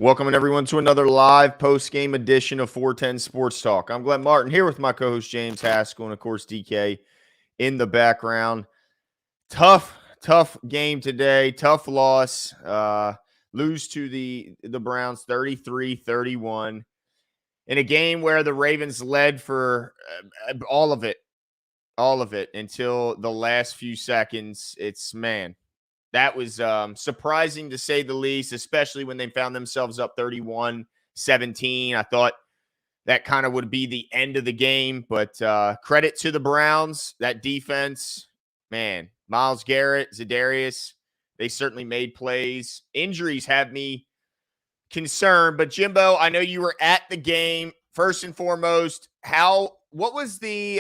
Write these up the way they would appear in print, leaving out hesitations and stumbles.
Welcome everyone to another live post-game edition of 410 Sports Talk. I'm Glenn Martin here with my co-host James Haskell and of course DK in the background. Tough game today. Tough loss. Lose to the Browns 33-31 in a game where the Ravens led for all of it until the last few seconds. That was surprising to say the least, especially when they found themselves up 31-17. I thought that kind of would be the end of the game, but credit to the Browns. That defense, man, Myles Garrett, Za'Darius, they certainly made plays. Injuries have me concerned, but Jimbo, I know you were at the game. First and foremost, what was the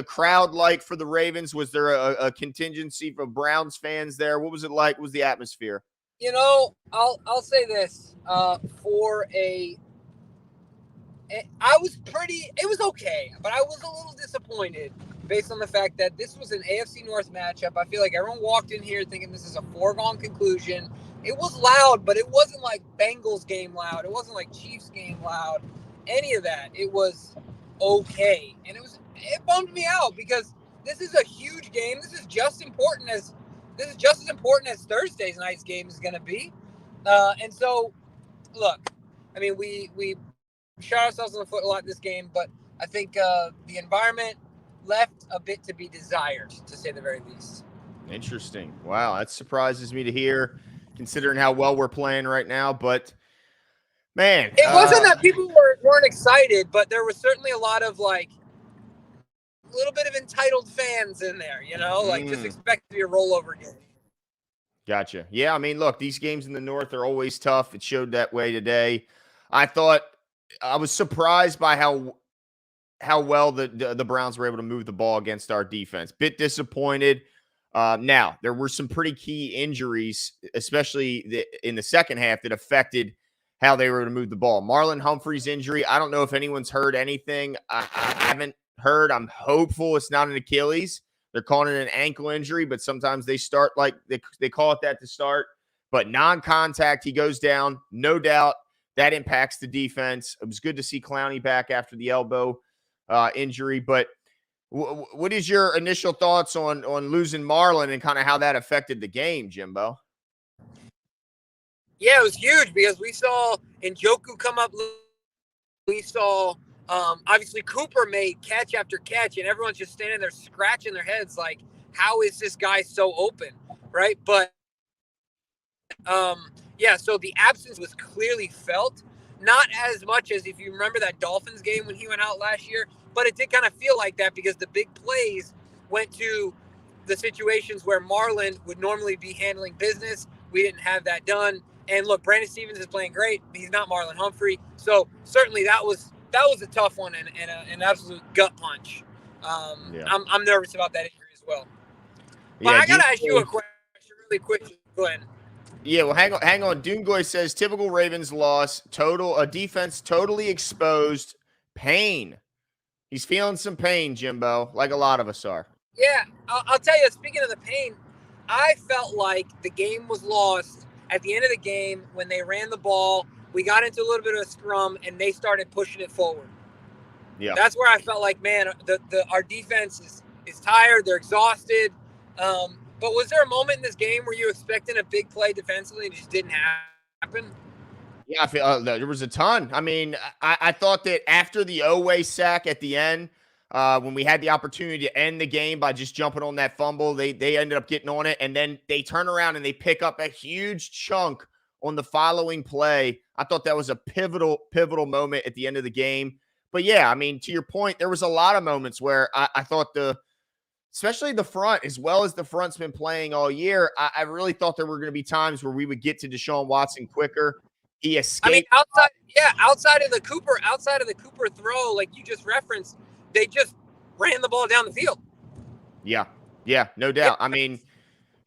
crowd like for the Ravens? Was there a contingency for Browns fans there? What was it like? What was the atmosphere? You know, I'll say this. It was okay, but I was a little disappointed based on the fact that this was an AFC North matchup. I feel like everyone walked in here thinking this is a foregone conclusion. It was loud, but it wasn't like Bengals game loud. It wasn't like Chiefs game loud. Any of that. It was okay, and it bummed me out because this is a huge game. This is just as important as Thursday's night's game is going to be. And so, look, I mean, we shot ourselves in the foot a lot in this game, but I think the environment left a bit to be desired, to say the very least. Interesting. Wow, that surprises me to hear, considering how well we're playing right now. But man, it wasn't that people weren't excited, but there was certainly a lot of a little bit of entitled fans in there, just expect to be a rollover game. Gotcha. Yeah, I mean, look, these games in the North are always tough. It showed that way today. I was surprised by how well the Browns were able to move the ball against our defense. Bit disappointed. Now, there were some pretty key injuries, especially in the second half, that affected how they were able to move the ball. Marlon Humphrey's injury, I don't know if anyone's heard anything. I haven't heard. I'm hopeful it's not an Achilles. They're calling it an ankle injury, but sometimes they start like they call it that to start. But non-contact, he goes down. No doubt that impacts the defense. It was good to see Clowney back after the elbow injury. But what is your initial thoughts on losing Marlon and kind of how that affected the game, Jimbo? Yeah, it was huge because we saw Njoku come up. We saw, obviously, Cooper made catch after catch, and everyone's just standing there scratching their heads like, how is this guy so open, right? But, so the absence was clearly felt. Not as much as if you remember that Dolphins game when he went out last year, but it did kind of feel like that because the big plays went to the situations where Marlon would normally be handling business. We didn't have that done. And look, Brandon Stevens is playing great. He's not Marlon Humphrey. So certainly that was a tough one and an absolute gut punch. I'm nervous about that injury as well. But I got to ask you a question really quick, Glenn. Yeah, well, hang on. Dungoy says, typical Ravens loss, defense totally exposed, pain. He's feeling some pain, Jimbo, like a lot of us are. Yeah, I'll tell you, speaking of the pain, I felt like the game was lost at the end of the game when they ran the ball. We got into a little bit of a scrum, and they started pushing it forward. Yeah, that's where I felt like, man, our defense is tired. They're exhausted. But was there a moment in this game where you were expecting a big play defensively and it just didn't happen? Yeah, I feel there was a ton. I mean, I thought that after the Oweh sack at the end, when we had the opportunity to end the game by just jumping on that fumble, they ended up getting on it, and then they turn around and they pick up a huge chunk on the following play. I thought that was a pivotal moment at the end of the game. But yeah, I mean, to your point, there was a lot of moments where I thought especially the front, as well as the front's been playing all year, I really thought there were going to be times where we would get to Deshaun Watson quicker. He escaped. I mean, outside of the Cooper throw, like you just referenced, they just ran the ball down the field. Yeah, no doubt. I mean,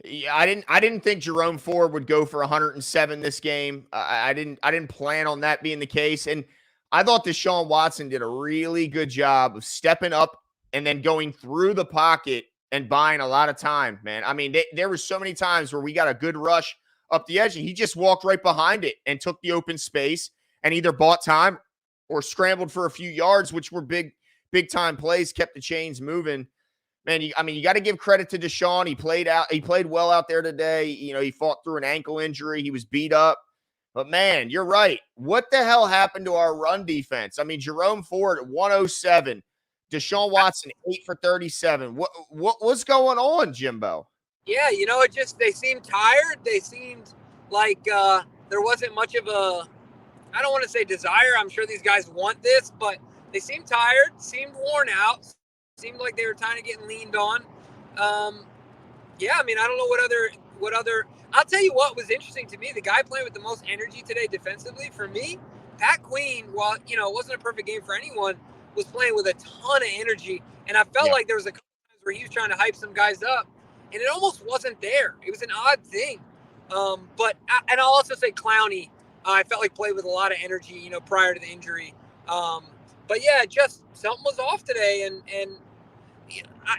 I didn't think Jerome Ford would go for 107 this game. I didn't plan on that being the case, and I thought Deshaun Watson did a really good job of stepping up and then going through the pocket and buying a lot of time, man. I mean, there were so many times where we got a good rush up the edge, and he just walked right behind it and took the open space and either bought time or scrambled for a few yards, which were big time plays, kept the chains moving. Man, you got to give credit to Deshaun. He played well out there today. You know, he fought through an ankle injury. He was beat up. But man, you're right. What the hell happened to our run defense? I mean, Jerome Ford at 107, Deshaun Watson 8 for 37. What's going on, Jimbo? Yeah, they seemed tired. They seemed like there wasn't much of a, I don't want to say desire. I'm sure these guys want this, but they seemed tired, seemed worn out, seemed like they were kind of getting leaned on. Yeah, I mean, I don't know what other. I'll tell you what was interesting to me. The guy playing with the most energy today defensively for me, Pat Queen, while, it wasn't a perfect game for anyone, was playing with a ton of energy. And I felt like there was a couple times where he was trying to hype some guys up, and it almost wasn't there. It was an odd thing. And I'll also say Clowney, I felt like played with a lot of energy, prior to the injury. But yeah, just something was off today, and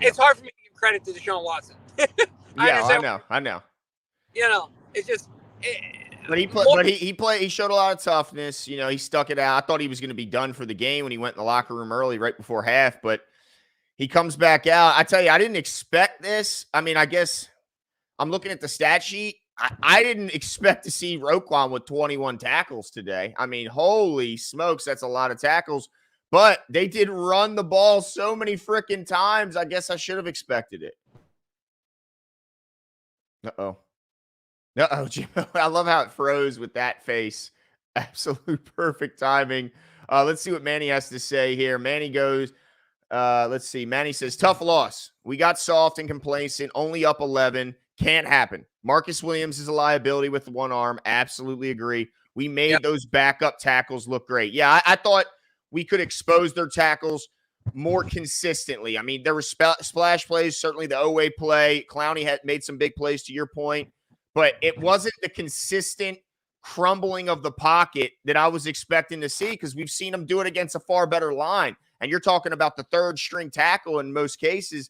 it's hard for me to give credit to Deshaun Watson. I know. It's just. But he showed a lot of toughness. He stuck it out. I thought he was going to be done for the game when he went in the locker room early, right before half. But he comes back out. I tell you, I didn't expect this. I mean, I guess I'm looking at the stat sheet. I didn't expect to see Roquan with 21 tackles today. I mean, holy smokes, that's a lot of tackles. But they did run the ball so many freaking times. I guess I should have expected it. Uh-oh, Jim. I love how it froze with that face. Absolute perfect timing. Let's see what Manny has to say here. Manny goes, let's see. Manny says, tough loss. We got soft and complacent, only up 11. Can't happen. Marcus Williams is a liability with one arm. Absolutely agree. We made those backup tackles look great. Yeah, I thought we could expose their tackles more consistently. I mean, there were splash plays, certainly the Oweh play. Clowney had made some big plays, to your point, but it wasn't the consistent crumbling of the pocket that I was expecting to see, because we've seen them do it against a far better line. And you're talking about the third string tackle in most cases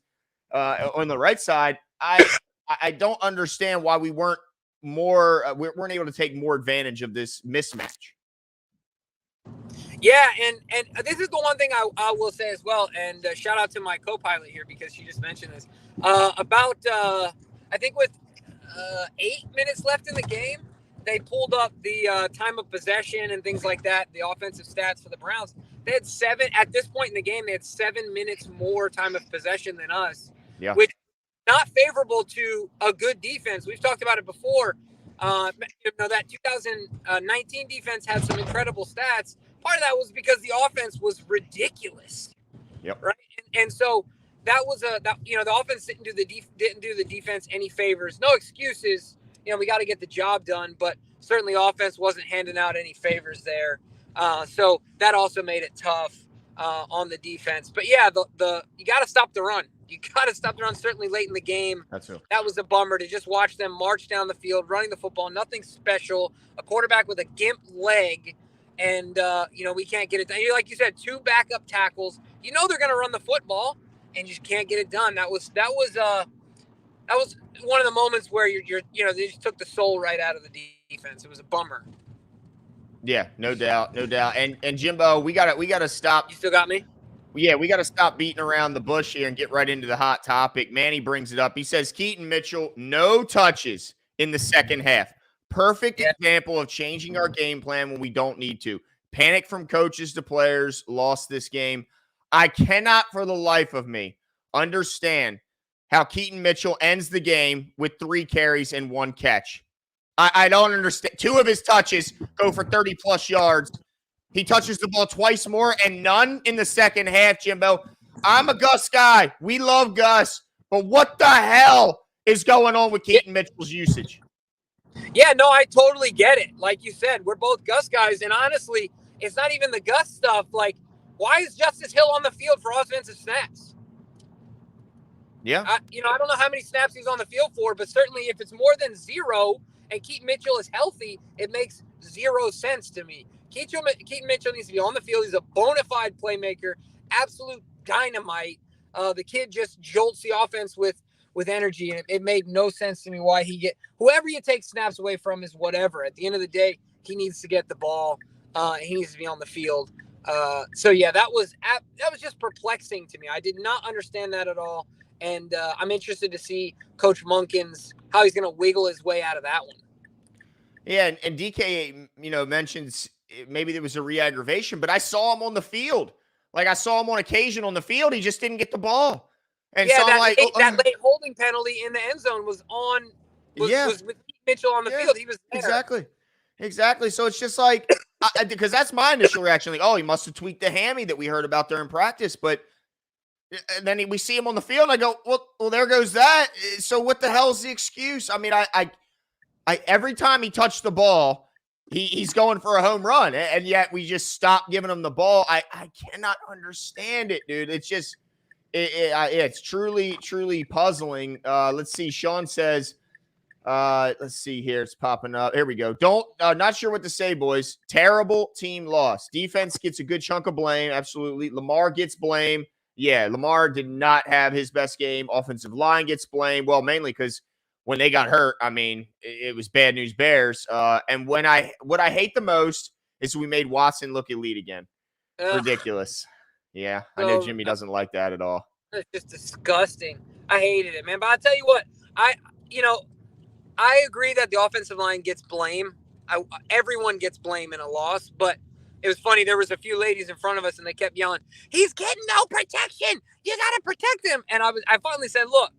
on the right side. I don't understand why we weren't able to take more advantage of this mismatch. Yeah, and this is the one thing I will say as well, and shout out to my co-pilot here because she just mentioned this. About I think with 8 minutes left in the game, they pulled up the time of possession and things like that, the offensive stats for the Browns. They had at this point in the game, they had 7 minutes more time of possession than us, which not favorable to a good defense. We've talked about it before. That 2019 defense had some incredible stats. Part of that was because the offense was ridiculous. Yep. Right. And so that was the offense didn't do the defense any favors. No excuses. We got to get the job done, but certainly offense wasn't handing out any favors there. So that also made it tough on the defense. But yeah, you got to stop the run. You got to stop the run, certainly late in the game. That was a bummer to just watch them march down the field, running the football, nothing special. A quarterback with a gimp leg, and, we can't get it done. Like you said, 2 backup tackles. They're going to run the football, and you just can't get it done. That was one of the moments where they just took the soul right out of the defense. It was a bummer. Yeah, no doubt. And Jimbo, we gotta stop. You still got me? Yeah, we got to stop beating around the bush here and get right into the hot topic. Manny brings it up. He says Keaton Mitchell, no touches in the second half. Perfect example of changing our game plan when we don't need to. Panic from coaches to players, lost this game. I cannot for the life of me understand how Keaton Mitchell ends the game with 3 carries and 1 catch. I don't understand. 2 of his touches go for 30-plus yards. He touches the ball twice more and none in the second half, Jimbo. I'm a Gus guy. We love Gus. But what the hell is going on with Keaton Mitchell's usage? Yeah, no, I totally get it. Like you said, we're both Gus guys. And honestly, it's not even the Gus stuff. Like, why is Justice Hill on the field for offensive snaps? Yeah. I don't know how many snaps he's on the field for, but certainly if it's more than 0 and Keaton Mitchell is healthy, it makes 0 sense to me. Keaton Mitchell needs to be on the field. He's a bona fide playmaker, absolute dynamite. The kid just jolts the offense with with energy, and it made no sense to me why whoever you take snaps away from is whatever. At the end of the day, he needs to get the ball. He needs to be on the field. So yeah, that was just perplexing to me. I did not understand that at all, and I'm interested to see Coach Munkins how he's going to wiggle his way out of that one. Yeah, and DK, mentions maybe there was a re-aggravation, but I saw him on the field. Like, I saw him on occasion on the field. He just didn't get the ball. And yeah, so I'm like, that late holding penalty in the end zone was with Keaton Mitchell on the field. He was there. Exactly. So it's just like, because that's my initial reaction. Like, oh, he must have tweaked the hammy that we heard about during practice. But then we see him on the field, and I go, well, there goes that. So what the hell is the excuse? I mean, I every time he touched the ball, he's going for a home run, and yet we just stopped giving him the ball. I cannot understand it, dude. It's just it's truly puzzling. Let's see. Sean says, let's see here. It's popping up. Here we go. Not sure what to say, boys. Terrible team loss. Defense gets a good chunk of blame. Absolutely. Lamar gets blame. Yeah, Lamar did not have his best game. Offensive line gets blame. Well, mainly because when they got hurt, I mean, it was bad news bears. And what I hate the most is we made Watson look elite again. Ridiculous. Yeah, I know Jimmy doesn't like that at all. It's just disgusting. I hated it, man. But I'll tell you what, I agree that the offensive line gets blame. Everyone gets blame in a loss, but it was funny. There was a few ladies in front of us, and they kept yelling, "He's getting no protection. You got to protect him." And I finally said, "Look,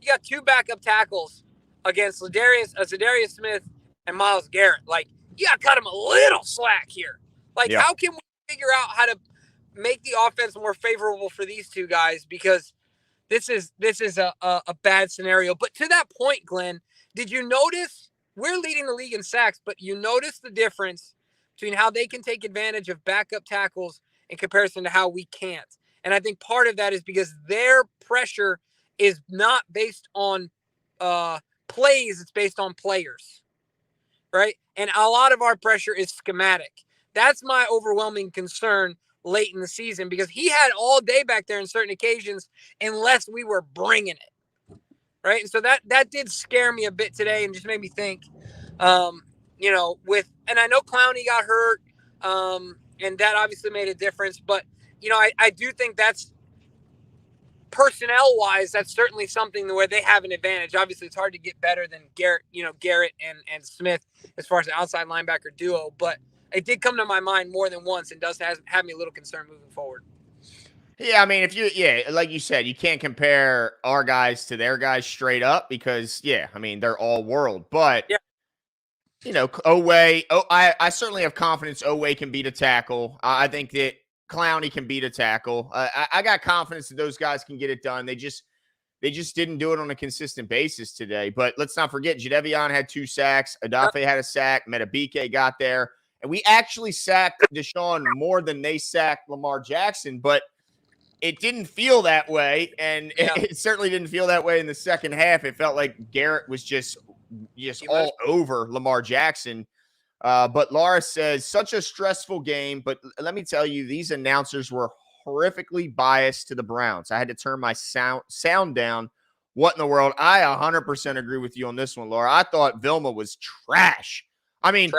you got two backup tackles against Zadarius Smith and Myles Garrett. Like, you got to cut him a little slack here. Like, How can we figure out how to make the offense more favorable for these two guys? Because this is a bad scenario." But to that point, Glenn, did you notice we're leading the league in sacks, but you notice the difference between how they can take advantage of backup tackles in comparison to how we can't? And I think part of that is because their pressure is not based on plays, it's based on players, right? And a lot of our pressure is schematic. That's my overwhelming concern late in the season, because he had all day back there in certain occasions unless we were bringing it, right? And so that did scare me a bit today and just made me think, and I know Clowney got hurt, and that obviously made a difference, but, I do think that's personnel-wise, that's certainly something where they have an advantage. Obviously, it's hard to get better than Garrett and Smith as far as the outside linebacker duo, but it did come to my mind more than once and does have me a little concerned moving forward. Yeah, I mean, like you said, you can't compare our guys to their guys straight up because, I mean, they're all world. But, I certainly have confidence Oweh can beat a tackle. I think that Clowney can beat a tackle. I got confidence that those guys can get it done. They just didn't do it on a consistent basis today. But let's not forget, Jadeveon had 2 sacks. Adafe had a sack. Metabike got there. And we actually sacked Deshaun more than they sacked Lamar Jackson. But it didn't feel that way. And it certainly didn't feel that way in the second half. It felt like Garrett was just all over Lamar Jackson. But Laura says, such a stressful game. But let me tell you, these announcers were horrifically biased to the Browns. I had to turn my sound down. What in the world? I 100% agree with you on this one, Laura. I thought Vilma was trash. I mean,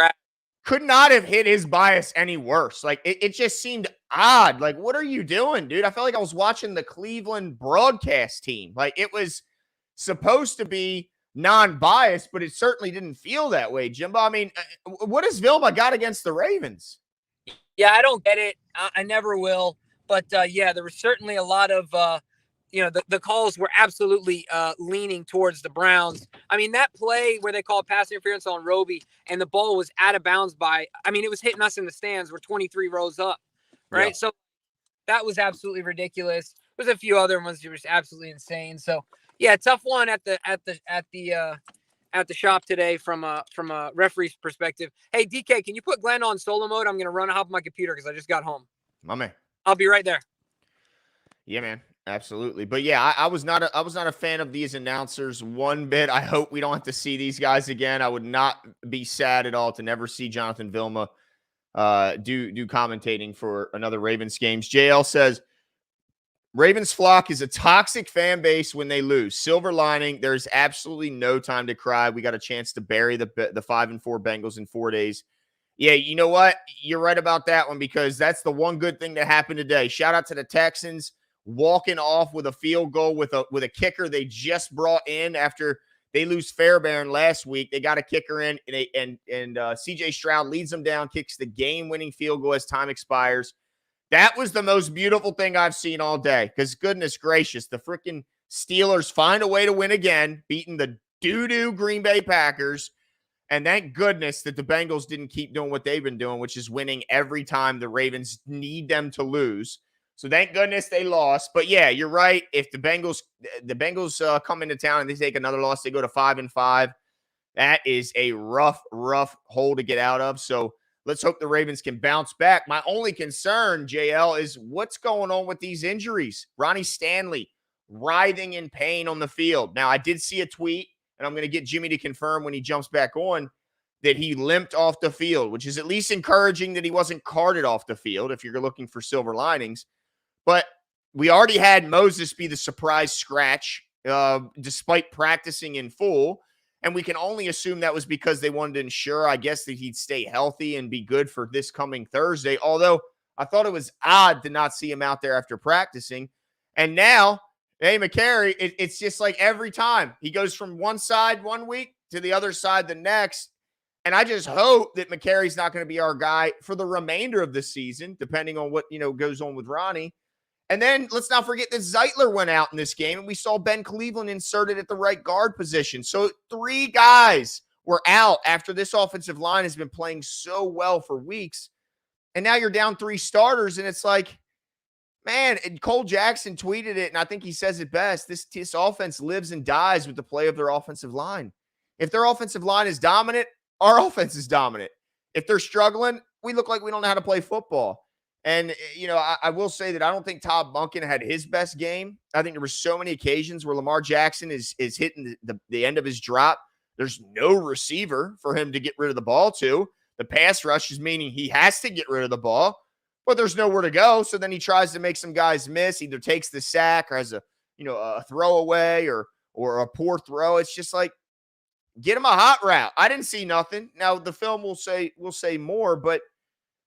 could not have hit his bias any worse. Like, it just seemed odd. Like, what are you doing, dude? I felt like I was watching the Cleveland broadcast team. Like, it was supposed to be non-biased, but it certainly didn't feel that way, Jimbo. I mean, what has Vilma got against the Ravens? Yeah, I don't get it. I never will. But, there was certainly a lot of, the calls were absolutely leaning towards the Browns. I mean, that play where they called pass interference on Roby and the ball was out of bounds it was hitting us in the stands. We're 23 rows up, right? Yeah. So that was absolutely ridiculous. There's a few other ones that were just absolutely insane. So, yeah, tough one at the shop today from a referee's perspective. Hey, DK, can you put Glenn on solo mode? I'm going to hop on my computer because I just got home. My man. I'll be right there. Yeah, man. Absolutely. But yeah, I was not a fan of these announcers one bit. I hope we don't have to see these guys again. I would not be sad at all to never see Jonathan Vilma do commentating for another Ravens games. JL says, Ravens flock is a toxic fan base when they lose. Silver lining, there's absolutely no time to cry. We got a chance to bury the 5-4 Bengals in 4 days. Yeah, you know what? You're right about that one because that's the one good thing that happened today. Shout out to the Texans walking off with a field goal with a kicker they just brought in after they lose Fairbairn last week. They got a kicker in, and CJ Stroud leads them down, kicks the game-winning field goal as time expires. That was the most beautiful thing I've seen all day because goodness gracious, the freaking Steelers find a way to win again, beating the doo-doo Green Bay Packers. And thank goodness that the Bengals didn't keep doing what they've been doing, which is winning every time the Ravens need them to lose. So thank goodness they lost. But yeah, you're right. If the Bengals come into town and they take another loss, they go to 5-5. That is a rough hole to get out of. So let's hope the Ravens can bounce back. My only concern, JL, is what's going on with these injuries. Ronnie Stanley writhing in pain on the field. Now, I did see a tweet, and I'm going to get Jimmy to confirm when he jumps back on, that he limped off the field, which is at least encouraging that he wasn't carted off the field if you're looking for silver linings. But we already had Moses be the surprise scratch despite practicing in full. And we can only assume that was because they wanted to ensure, I guess, that he'd stay healthy and be good for this coming Thursday. Although I thought it was odd to not see him out there after practicing. And now, hey, McCary, it's just like every time he goes from one side 1 week to the other side the next. And I just hope that McCary's not going to be our guy for the remainder of the season, depending on what, goes on with Ronnie. And then let's not forget that Zeitler went out in this game, and we saw Ben Cleveland inserted at the right guard position. So 3 guys were out after this offensive line has been playing so well for weeks. And now you're down 3 starters, and it's like, man, and Cole Jackson tweeted it, and I think he says it best. This offense lives and dies with the play of their offensive line. If their offensive line is dominant, our offense is dominant. If they're struggling, we look like we don't know how to play football. And, I will say that I don't think Todd Monken had his best game. I think there were so many occasions where Lamar Jackson is hitting the end of his drop. There's no receiver for him to get rid of the ball to. The pass rush is meaning he has to get rid of the ball, but there's nowhere to go. So then he tries to make some guys miss, either takes the sack or has a throwaway or a poor throw. It's just like, get him a hot route. I didn't see nothing. Now the film will say more, but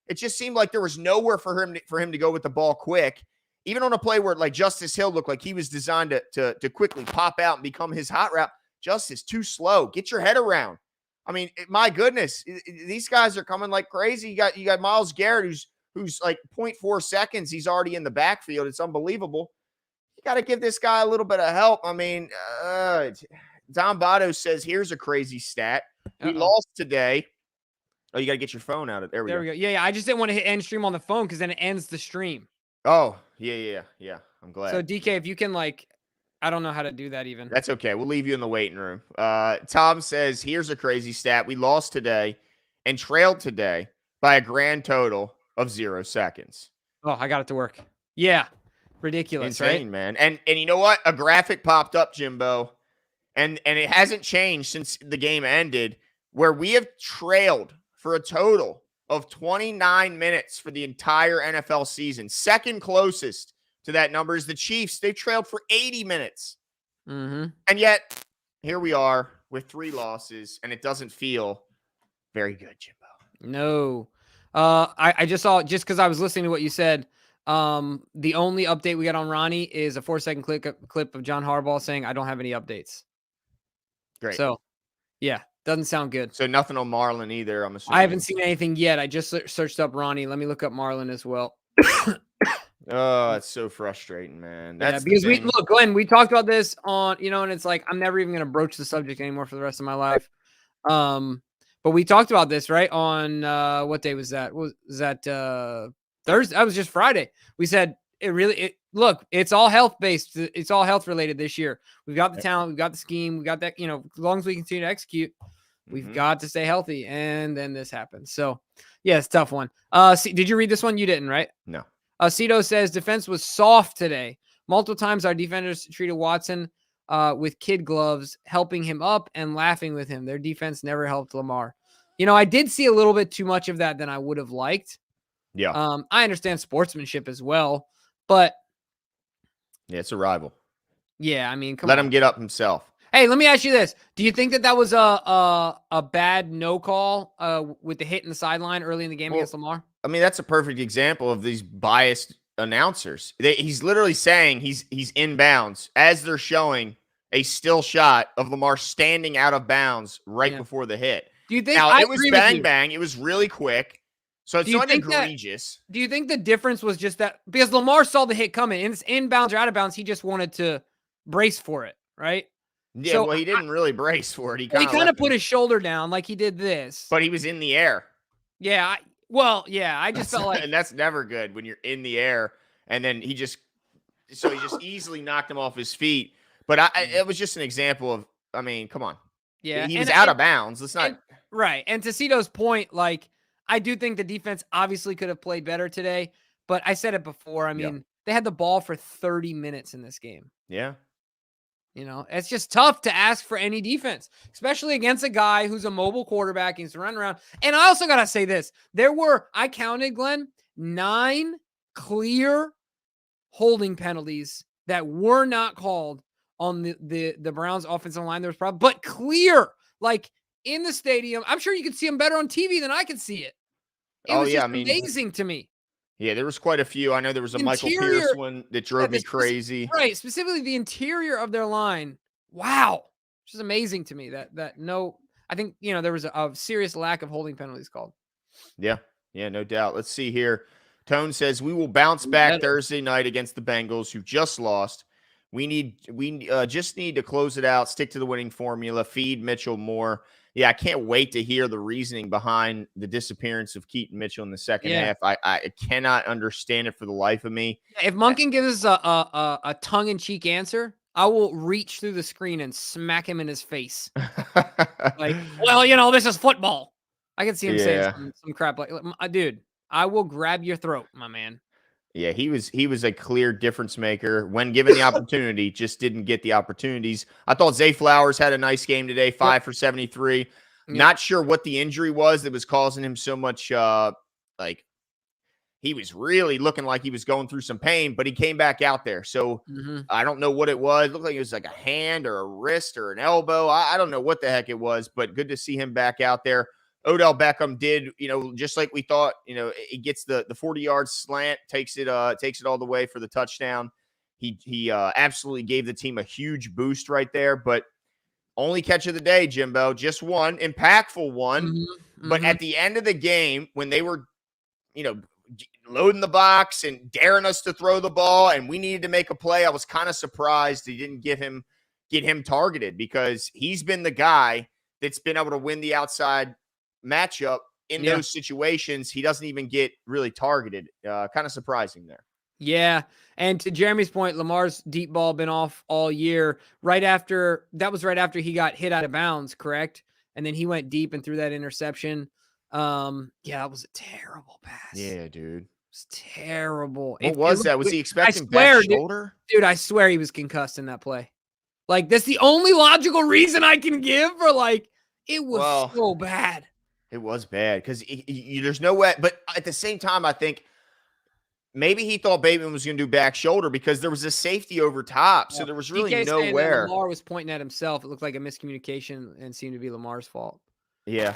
it just seemed like there was nowhere for him to go with the ball quick. Even on a play where like Justice Hill looked like he was designed to quickly pop out and become his hot route. Justice, too slow. Get your head around. I mean, my goodness, these guys are coming like crazy. You got Myles Garrett who's like 0.4 seconds. He's already in the backfield. It's unbelievable. You got to give this guy a little bit of help. I mean, Don Votto says, here's a crazy stat. We lost today. Oh, you got to get your phone out. There we go. Yeah. I just didn't want to hit end stream on the phone because then it ends the stream. Oh, yeah. I'm glad. So, DK, if you can, I don't know how to do that even. That's okay. We'll leave you in the waiting room. Tom says, here's a crazy stat. We lost today and trailed today by a grand total of 0 seconds. Oh, I got it to work. Yeah. Ridiculous, insane, right? Man. And you know what? A graphic popped up, Jimbo, and it hasn't changed since the game ended, where we have trailed for a total of 29 minutes for the entire NFL season. Second closest to that number is the Chiefs. They trailed for 80 minutes. Mm-hmm. And yet, here we are with 3 losses, and it doesn't feel very good, Jimbo. No. I just saw, just because I was listening to what you said, the only update we got on Ronnie is a 4-second clip of John Harbaugh saying, I don't have any updates. Great. So, yeah. Doesn't sound good. So nothing on Marlon either, I'm assuming. I haven't seen anything yet. I just searched up Ronnie. Let me look up Marlon as well. Oh, it's so frustrating, man. That's because look, Glenn, we talked about this on, and it's like, I'm never even going to broach the subject anymore for the rest of my life. But we talked about this, right? On, what day was that? Was that, Thursday? That was just Friday. We said look, it's all health based. It's all health related this year. We've got the talent. We've got the scheme. We got that, as long as we continue to execute, we've got to stay healthy. And then this happens. So yeah, it's a tough one. Did you read this one? You didn't, right? No. Cito says defense was soft today. Multiple times our defenders treated Watson with kid gloves, helping him up and laughing with him. Their defense never helped Lamar. I did see a little bit too much of that than I would have liked. Yeah. I understand sportsmanship as well, but Yeah, it's a rival. Yeah, I mean, come Let on. him get up himself. Hey, let me ask you this: do you think that was a bad no call with the hit in the sideline early in the game Well, against Lamar? I mean, that's a perfect example of these biased announcers. He's literally saying he's inbounds as they're showing a still shot of Lamar standing out of bounds right before the hit. Do you think? Now, I it was agree with bang you. bang. It was really quick. So it's Do you not think that- egregious. Do you think the difference was just that because Lamar saw the hit coming, and it's inbounds or out of bounds, he just wanted to brace for it, right? Yeah, So well, he didn't really brace for it. He he kind kind of of put his shoulder down like he did this. but he was in the air. Yeah, I just felt like And that's never good when you're in the air. And then he just easily knocked him off his feet. But it was just an example of, I mean, come on. yeah, He was out of bounds. Let's not. Right. And to Cito's point, like, I do think the defense obviously could have played better today, but I said it before. I mean, they had the ball for 30 minutes in this game. Yeah. You know, it's just tough to ask for any defense, especially against a guy who's a mobile quarterback. He's running around. And I also got to say this. I counted, Glenn, 9 clear holding penalties that were not called on the Browns offensive line. There was probably, but clear, like in the stadium. I'm sure you could see them better on TV than I could see it. It was just amazing to me. Yeah, there was quite a few. I know there was a Michael Pierce one that drove me crazy. Right, specifically the interior of their line. Wow. Which is amazing to me I think, there was a serious lack of holding penalties called. Yeah, no doubt. Let's see here. Tone says we will bounce back Thursday night against the Bengals, who just lost. We just need to close it out, stick to the winning formula, feed Mitchell more. Yeah, I can't wait to hear the reasoning behind the disappearance of Keaton Mitchell in the second half. I cannot understand it for the life of me. If Monken gives us a tongue-in-cheek answer, I will reach through the screen and smack him in his face. Like, well, this is football. I can see him saying some crap like, dude, I will grab your throat, my man. Yeah, he was a clear difference maker when given the opportunity, just didn't get the opportunities. I thought Zay Flowers had a nice game today, 5 for 73. Yep. Not sure what the injury was that was causing him so much, he was really looking like he was going through some pain, but he came back out there. So I don't know what it was. It looked like it was like a hand or a wrist or an elbow. I don't know what the heck it was, but good to see him back out there. Odell Beckham did, just like we thought, he gets the 40-yard slant, takes it all the way for the touchdown. He absolutely gave the team a huge boost right there, but only catch of the day, Jimbo, just one, impactful one. But at the end of the game, when they were, loading the box and daring us to throw the ball and we needed to make a play, I was kind of surprised he didn't get him targeted, because he's been the guy that's been able to win the outside matchup in those situations. He doesn't even get really targeted. Kind of surprising there. Yeah. And to Jeremy's point, Lamar's deep ball been off all year. That was right after he got hit out of bounds, correct? And then he went deep and threw that interception. That was a terrible pass. Yeah, dude. It's terrible. What was that? Was he expecting back shoulder? Dude, I swear he was concussed in that play. Like, that's the only logical reason I can give for, like, it was so bad. It was bad because there's no way. But at the same time, I think maybe he thought Bateman was going to do back shoulder because there was a safety over top. So there was really nowhere. Lamar was pointing at himself. It looked like a miscommunication and seemed to be Lamar's fault. Yeah.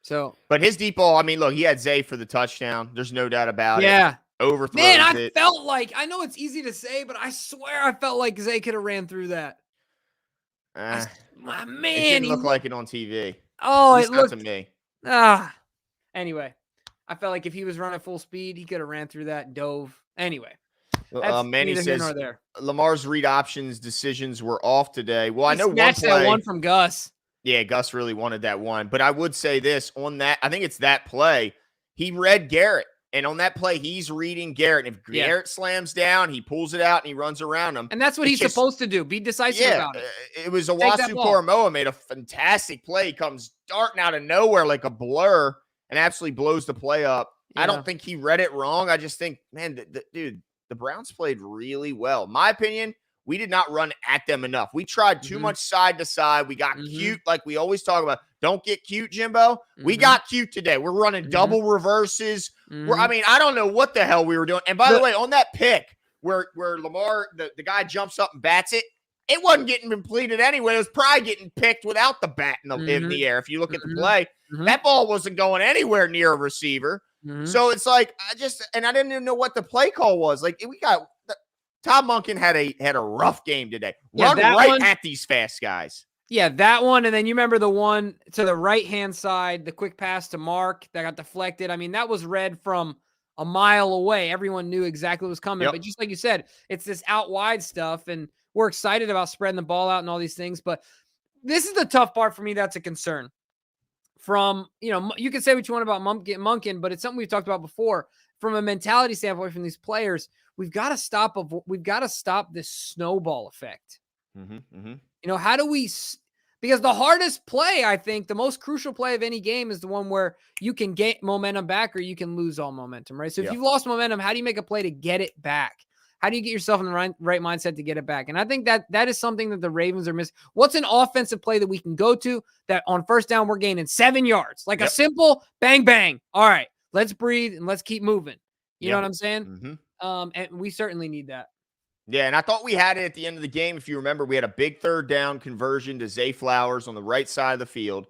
So, but his deep ball, I mean, look, he had Zay for the touchdown. There's no doubt about it. Yeah. Overthrows Man, I felt like, I know it's easy to say, but I swear I felt like Zay could have ran through that. It Man, didn't look like it on TV. Oh, it looked to me. Anyway, I felt like if he was running full speed, he could have ran through that, dove. Anyway, Manny says Lamar's read options decisions were off today. Well, I know one play. That one from Gus. Yeah, Gus really wanted that one. But I would say this on that. I think it's that play. He read Garrett. And on that play, he's reading Garrett. And if Garrett slams down, he pulls it out and he runs around him. And that's what he's supposed to do. Be decisive about it. It was Owasu Koromoa made a fantastic play. He comes darting out of nowhere like a blur and absolutely blows the play up. Yeah. I don't think he read it wrong. I just think, man, dude, the Browns played really well. My opinion, we did not run at them enough. We tried too much side to side. We got cute, like we always talk about. Don't get cute, Jimbo. We got cute today. We're running double reverses. I mean, I don't know what the hell we were doing. And by the way, on that pick, where Lamar, the guy jumps up and bats it. It wasn't getting completed anyway. It was probably getting picked without the bat in the air. If you look at the play, that ball wasn't going anywhere near a receiver. So it's like I didn't even know what the play call was. Like Todd Monken had a rough game today. Run right at these fast guys. Yeah, that one. And then you remember the one to the right-hand side, the quick pass to Mark that got deflected. I mean, that was read from a mile away. Everyone knew exactly what was coming. Yep. But just like you said, it's this out wide stuff, and we're excited about spreading the ball out and all these things. But this is the tough part for me that's a concern. You can say what you want about Monken, but it's something we've talked about before. From a mentality standpoint from these players, we've got to stop this snowball effect. How do we – because the hardest play, I think, the most crucial play of any game is the one where you can get momentum back or you can lose all momentum, right? So if you've lost momentum, how do you make a play to get it back? How do you get yourself in the right mindset to get it back? And I think that is something that the Ravens are missing. What's an offensive play that we can go to that on first down we're gaining 7 yards? Like a simple bang, bang. All right, let's breathe and let's keep moving. You know what I'm saying? And we certainly need that. Yeah, and I thought we had it at the end of the game. If you remember, we had a big third down conversion to Zay Flowers on the right side of the field.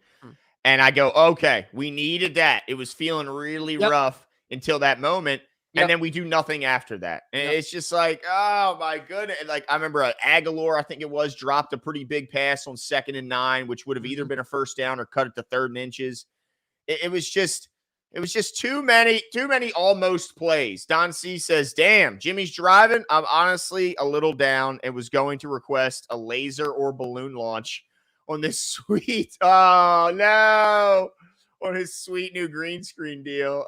And I go, okay, we needed that. It was feeling really rough until that moment. And then we do nothing after that. And it's just like, oh, my goodness. Like, I remember Aguilar, I think it was, dropped a pretty big pass on 2nd and 9, which would have either been a first down or cut it to 3rd and inches. It was just too many almost plays. Don C says, damn, Jimmy's driving. I'm honestly a little down and was going to request a laser or balloon launch on this sweet, on his sweet new green screen deal.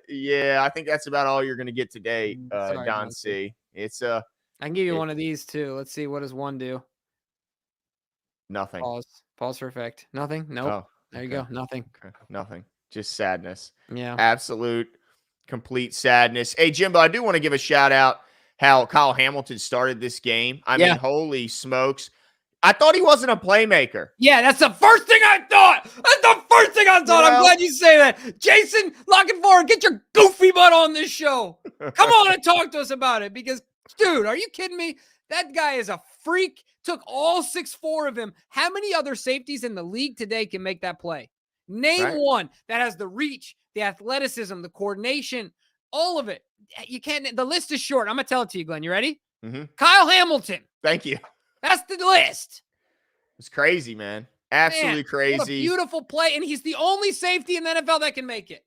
Yeah, I think that's about all you're going to get today, Don C. It's I can give you one of these too. Let's see. What does one do? Nothing. Pause for effect. Nothing. Nope. Oh, there you go. Nothing. Okay. Nothing. Just sadness. Yeah. Absolute, complete sadness. Hey, Jimbo, I do want to give a shout out how Kyle Hamilton started this game. I mean, holy smokes. I thought he wasn't a playmaker. Yeah, that's the first thing I thought. That's the first thing I thought. I'm glad you say that. Jason, looking forward, get your goofy butt on this show. Come on and talk to us about it because, dude, are you kidding me? That guy is a freak. Took all 6'4" of him. How many other safeties in the league today can make that play? Name one that has the reach, the athleticism, the coordination, all of it. You can't. The list is short. I'm going to tell it to you, Glenn. You ready? Kyle Hamilton. Thank you. That's the list. It's crazy, man. Absolutely crazy. What a beautiful play. And he's the only safety in the NFL that can make it.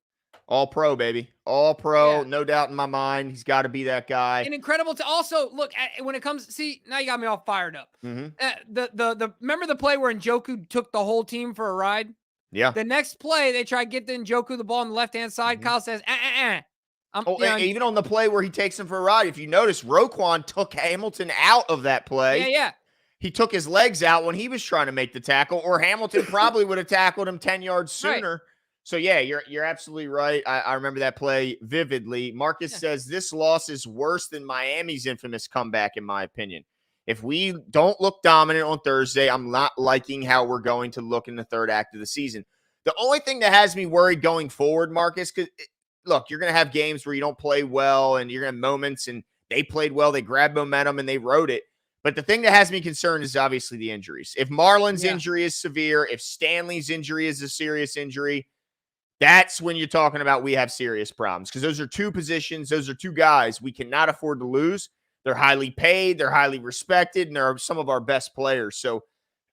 All pro, baby. All pro. No doubt in my mind. He's got to be that guy. And incredible to also look at when it comes. See, now you got me all fired up. The remember the play where Njoku took the whole team for a ride? Yeah. The next play, they try to get the Njoku the ball on the left-hand side. Kyle says, even on the play where he takes him for a ride, if you notice, Roquan took Hamilton out of that play. Yeah. He took his legs out when he was trying to make the tackle, or Hamilton probably would have tackled him 10 yards sooner. Right. So, yeah, you're absolutely right. I remember that play vividly. Marcus says, this loss is worse than Miami's infamous comeback, in my opinion. If we don't look dominant on Thursday, I'm not liking how we're going to look in the third act of the season. The only thing that has me worried going forward, Marcus, because, look, you're going to have games where you don't play well and you're going to have moments, and they played well, they grabbed momentum, and they rode it. But the thing that has me concerned is obviously the injuries. If Marlon's injury is severe, if Stanley's injury is a serious injury, that's when you're talking about we have serious problems, because those are two positions, those are two guys we cannot afford to lose. They're highly paid, they're highly respected, and they're some of our best players. So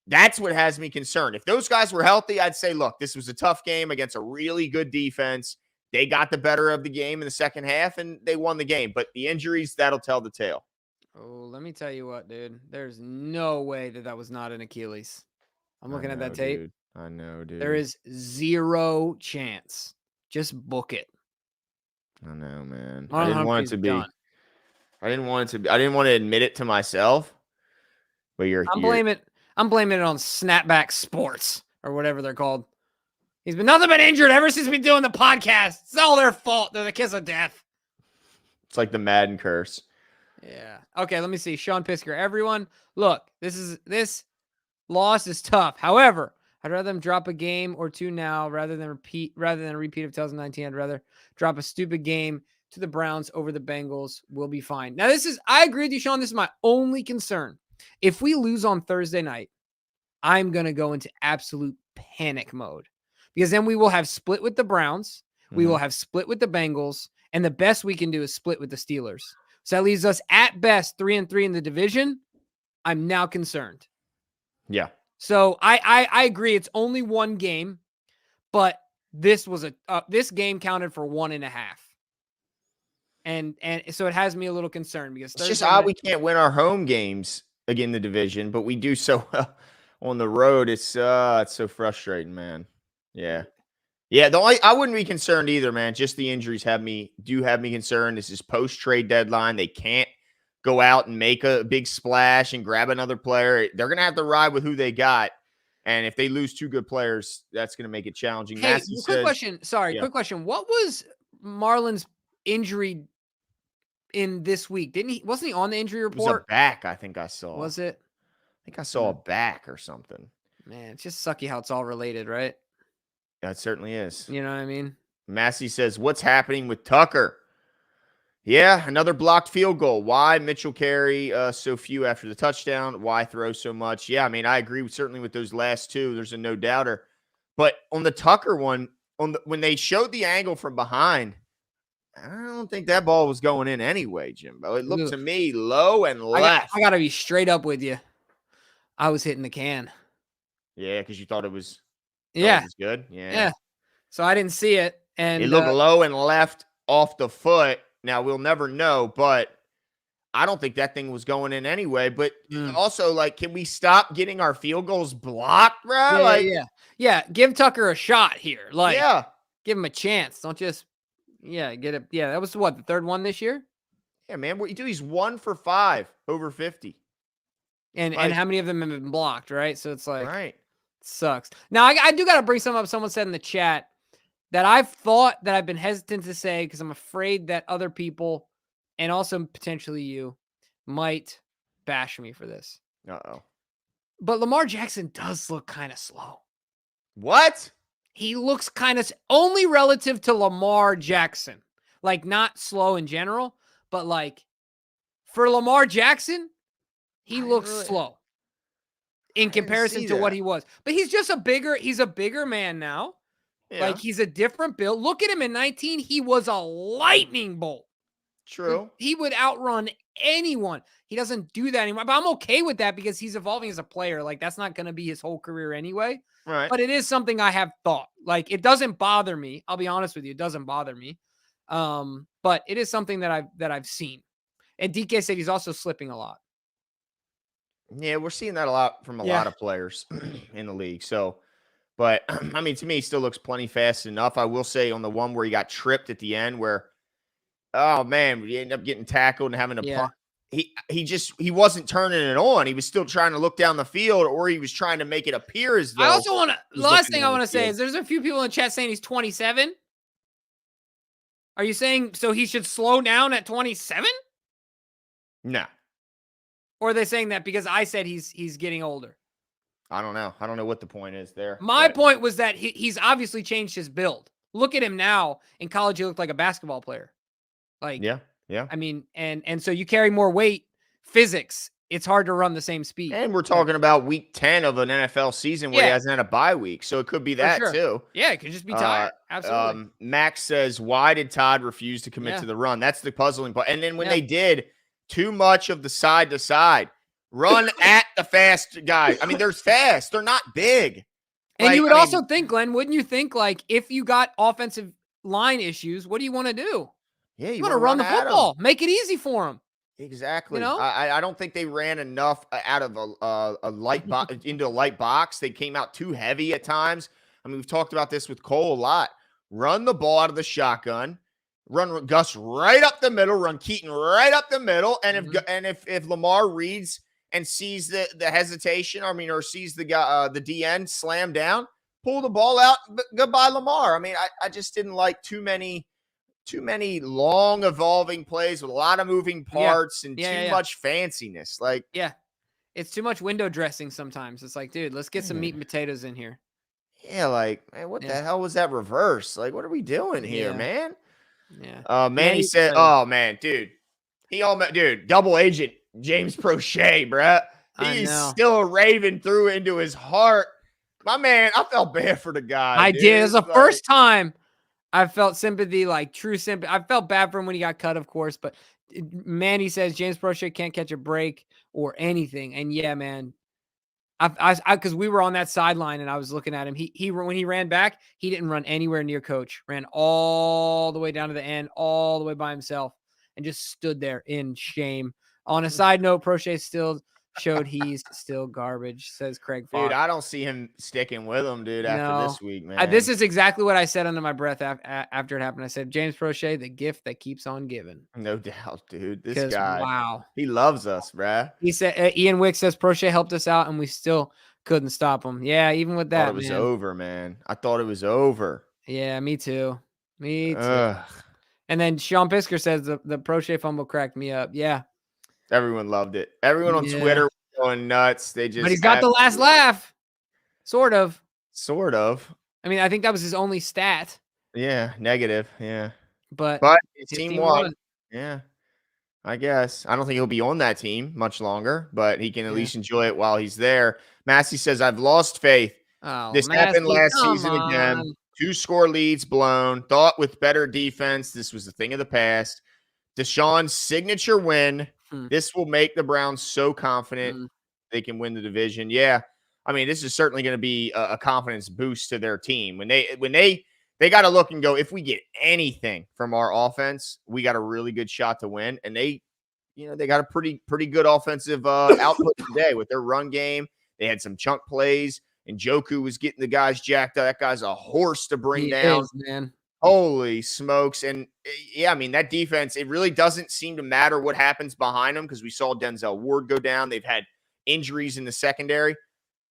that's what has me concerned. If those guys were healthy, I'd say, look, this was a tough game against a really good defense. They got the better of the game in the second half, and they won the game. But the injuries, that'll tell the tale. Oh, let me tell you what, dude. There's no way that was not an Achilles. I'm looking at that tape. Dude. I know, dude. There is zero chance. Just book it. I know, man. I didn't want it to be. I didn't want to admit it to myself. But I'm blaming it on Snapback Sports or whatever they're called. He's been nothing but injured ever since we've been doing the podcast. It's all their fault. They're the kiss of death. It's like the Madden curse. Yeah. Okay, let me see. Sean Pisker. Everyone, look, this loss is tough. However, I'd rather them drop a game or two now rather than a repeat of 2019. I'd rather drop a stupid game to the Browns over the Bengals. We'll be fine. Now, I agree with you, Sean. This is my only concern. If we lose on Thursday night, I'm going to go into absolute panic mode because then we will have split with the Browns. We will have split with the Bengals. And the best we can do is split with the Steelers. So that leaves us at best 3-3 in the division. I'm now concerned. Yeah. So I agree. It's only one game, but this was this game counted for 1.5. And so it has me a little concerned because it's just odd we can't win our home games again in the division, but we do so well on the road. It's so frustrating, man. Yeah. Yeah, I wouldn't be concerned either, man. Just the injuries have me concerned. This is post-trade deadline. They can't go out and make a big splash and grab another player. They're going to have to ride with who they got. And if they lose 2 good players, that's going to make it challenging. Hey, quick question. Sorry, quick question. What was Marlon's injury in this week? Wasn't he on the injury report? It was a back, I think I saw. Was it? I think I saw a back or something. Man, it's just sucky how it's all related, right? That certainly is. You know what I mean? Massey says, what's happening with Tucker? Yeah, another blocked field goal. Why Mitchell carry so few after the touchdown? Why throw so much? Yeah, I mean, I agree certainly with those last 2. There's a no doubter. But on the Tucker one, when they showed the angle from behind, I don't think that ball was going in anyway, Jimbo. It looked to me low and left. I got to be straight up with you. I was hitting the can. Yeah, because you thought it was... Yeah. It was good. Yeah. Yeah. So I didn't see it. And it looked low and left off the foot. Now we'll never know, but I don't think that thing was going in anyway. But also, like, can we stop getting our field goals blocked, bro? Yeah. Give Tucker a shot here. Like, give him a chance. Don't just, get it. Yeah. That was what, the 3rd one this year? Yeah, man. What you do? He's 1 for 5 over 50. And how many of them have been blocked, right? So it's like, right. Sucks. Now, I do got to bring something up. Someone said in the chat that I've thought that I've been hesitant to say because I'm afraid that other people and also potentially you might bash me for this. Uh-oh. But Lamar Jackson does look kind of slow. What? He looks kind of only relative to Lamar Jackson. Like, not slow in general, but like for Lamar Jackson, he looks slow. In comparison to what he was. But he's just he's a bigger man now. Yeah. Like, he's a different build. Look at him in 19. He was a lightning bolt. True. He would outrun anyone. He doesn't do that anymore. But I'm okay with that because he's evolving as a player. Like, that's not going to be his whole career anyway. Right. But it is something I have thought. Like, it doesn't bother me. I'll be honest with you. It doesn't bother me. But it is something that I've seen. And DK said he's also slipping a lot. Yeah, we're seeing that a lot from a lot of players in the league. So, but I mean, to me, he still looks plenty fast enough. I will say on the one where he got tripped at the end where, oh man, he ended up getting tackled and having to punt. He wasn't turning it on. He was still trying to look down the field, or he was trying to make it appear as though. I also want to, the last thing I want to say is there's a few people in the chat saying he's 27. Are you saying so he should slow down at 27? No. Or are they saying that because I said he's getting older? I don't know. I don't know what the point is there. My point was that he's obviously changed his build. Look at him now. In college, he looked like a basketball player. Like, yeah. I mean, and so you carry more weight, physics. It's hard to run the same speed. And we're talking about week 10 of an NFL season where he hasn't had a bye week. So it could be that too. Yeah, it could just be tired. Absolutely. Max says, why did Todd refuse to commit to the run? That's the puzzling part. And then when they did, too much of the side to side. Run at the fast guys. I mean, they're fast. They're not big. And you would also think, Glenn, wouldn't you think, like, if you got offensive line issues, what do you want to do? Yeah, you want to run the football. Make it easy for them. Exactly. You know? I don't think they ran enough out of a light box into a light box. They came out too heavy at times. I mean, we've talked about this with Cole a lot. Run the ball out of the shotgun. Run Gus right up the middle. Run Keaton right up the middle. And if Lamar reads and sees the hesitation, or sees the guy, the DN slam down, pull the ball out. Goodbye, Lamar. I mean, I just didn't like too many long evolving plays with a lot of moving parts and too much fanciness. Like, it's too much window dressing sometimes. It's like, dude, let's get some meat and potatoes in here. Yeah, like, man, what the hell was that reverse? Like, what are we doing here, man? Yeah. Manny said, said, "Oh man, dude, double agent James Prochet, bruh. I He's know. still raving through into his heart. My man, I felt bad for the guy. I dude. did. It was the Like, first time I felt sympathy, like true sympathy. I felt bad for him when he got cut, of course, but Manny says James Prochet can't catch a break or anything. And yeah, man, because we were on that sideline and I was looking at him. He when he ran back, he didn't run anywhere near coach. Ran all the way down to the end, all the way by himself, and just stood there in shame. On a side note, Prochet still showed he's still garbage, says Craig dude, Fox. I don't see him sticking with him, dude. After No. this week, man. This is exactly what I said under my breath after it happened. I said, James Prochet, the gift that keeps on giving. No doubt, dude. This Because, guy, wow. he loves us, bruh. He said, Ian Wick says Prochet helped us out and we still couldn't stop him. Yeah, even with Thought that, it was man. over, man. I thought it was over. Yeah, me too. Me too. Ugh. And then Sean Pisker says the Prochet fumble cracked me up. Yeah. Everyone loved it. Everyone on Twitter was going nuts. They just But he's got the last laugh. Sort of. Sort of. I mean, I think that was his only stat. Yeah, negative. Yeah. But his his team team won. won. Yeah. I guess. I don't think he'll be on that team much longer, but he can at Yeah. least enjoy it while he's there. Massey says, I've lost faith. Oh, This happened Massey, last come season again. on. 2-score leads blown. Thought with better defense, this was a thing of the past. Deshaun's signature win. This will make the Browns so confident they can win the division. Yeah. I mean, this is certainly going to be a confidence boost to their team. When they got to look and go, if we get anything from our offense, we got a really good shot to win. And they got a pretty good offensive output today with their run game. They had some chunk plays, and Njoku was getting the guys jacked up. That guy's a horse to bring down. Is, man. Holy smokes. And yeah, I mean, that defense, it really doesn't seem to matter what happens behind them because we saw Denzel Ward go down. They've had injuries in the secondary.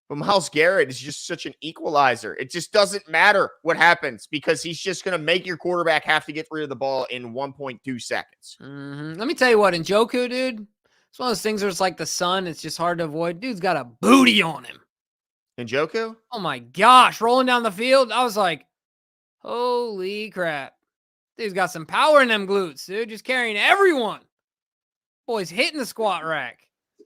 But Myles Garrett is just such an equalizer. It just doesn't matter what happens because he's just going to make your quarterback have to get rid of the ball in 1.2 seconds. Let me tell you what, Njoku, dude, it's one of those things where it's like the sun. It's just hard to avoid. Dude's got a booty on him. Njoku? Oh, my gosh. Rolling down the field. I was like, holy crap. Dude's got some power in them glutes, dude. Just carrying everyone. Boy's hitting the squat rack.